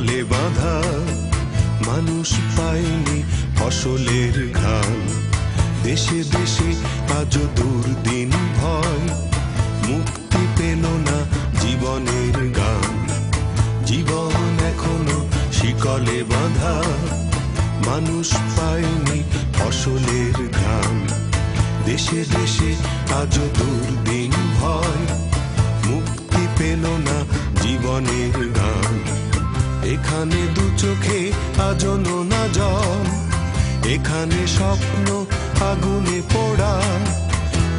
শিকলে বাঁধা মানুষ পায়নি ফসলের ঘ্রাণ। দেশে দেশে আজও দুর্দিন ভয়, মুক্তি পেল না জীবনের গান। জীবন এখনো শিকলে বাঁধা, মানুষ পায়নি ফসলের ঘ্রাণ। দেশে দেশে আজও দুর্দিন ভয়, মুক্তি পেল না জীবনের গান। এখানে দু চোখে আজও নোনা জল, এখানে স্বপ্ন আগুনে পোড়া।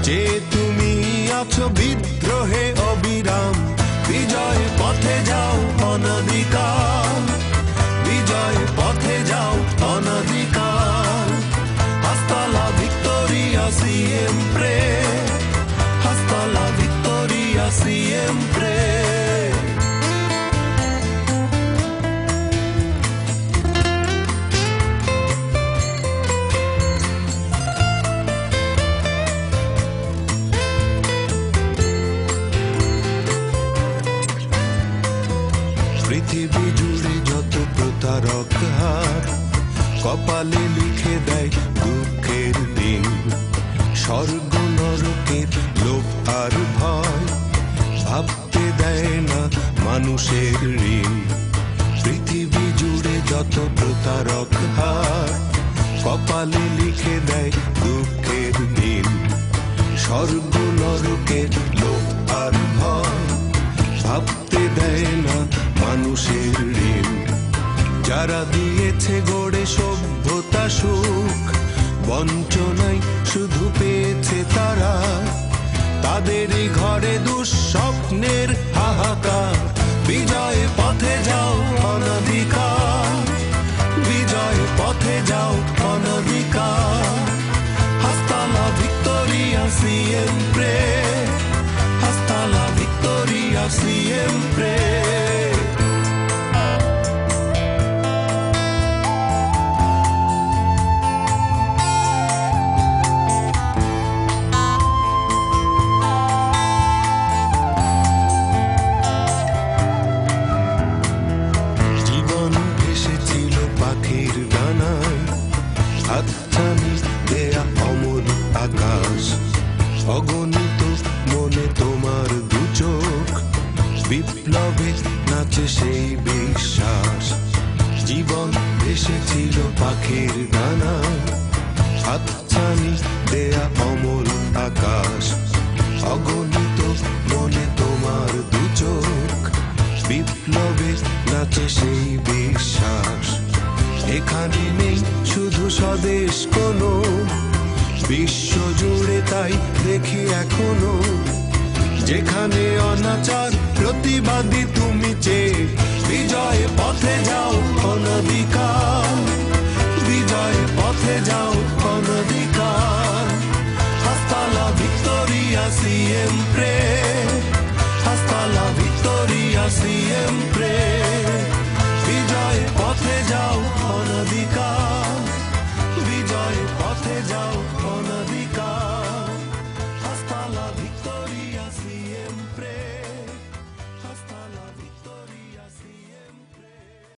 যে তুমি আছো বিদ্রোহে অবিরাম, বিজয় পথে যাও অনধিকার, বিজয় পথে যাও অনধিকার। Hasta la victoria siempre, hasta la victoria siempre. পৃথিবী জুড়ে যত প্রতারক হাত, কপালে লিখে দেয় দুঃখের দিন। স্বর্গ নরকের লোভ আর ভয়, ভাবতে দেয় না মানুষের ঋণ। পৃথিবী জুড়ে যত প্রতারক হাত, কপালে লিখে দেয় দুঃখের দিন। স্বর্গ নরকের লোভ আর ভয়, ভাবতে দেয় না মানুষের ঋণ। যারা দিয়েছে গড়ে সভ্যতা সুখ, বঞ্চনায় শুধু পেয়েছে তারা। তাদেরই ঘরে দুঃস্বপ্নের হাহাকার। বিজয় পথে যাও অনধিকার, বিজয় পথে যাও অনধিকার। Hasta la victoria siempre, hasta la victoria siempre. পাখির ডানায় হাতছানি দেয়া অমল আকাশ। অগণিত মনে তোমার দু চোখ, বিপ্লবে নাচে সেই বিশ্বাস। জীবন এসেছিল পাখির ডানায় হাতছানি দেয়া অমল আকাশ। অগণিত মনে তোমার দু চোখ, বিপ্লবে নাচে সেই বিশ্বাস। এখানে নেই শুধু স্বদেশ কোনো, বিশ্ব জুড়ে তাই দেখি এখনো। যেখানে অনাচার প্রতিবাদী তুমি চেয়ে, বিজয় পথে যাও অনধিকার, বিজয় পথে যাও অনধিকার। Hasta la victoria siempre, hasta la victoria siempre.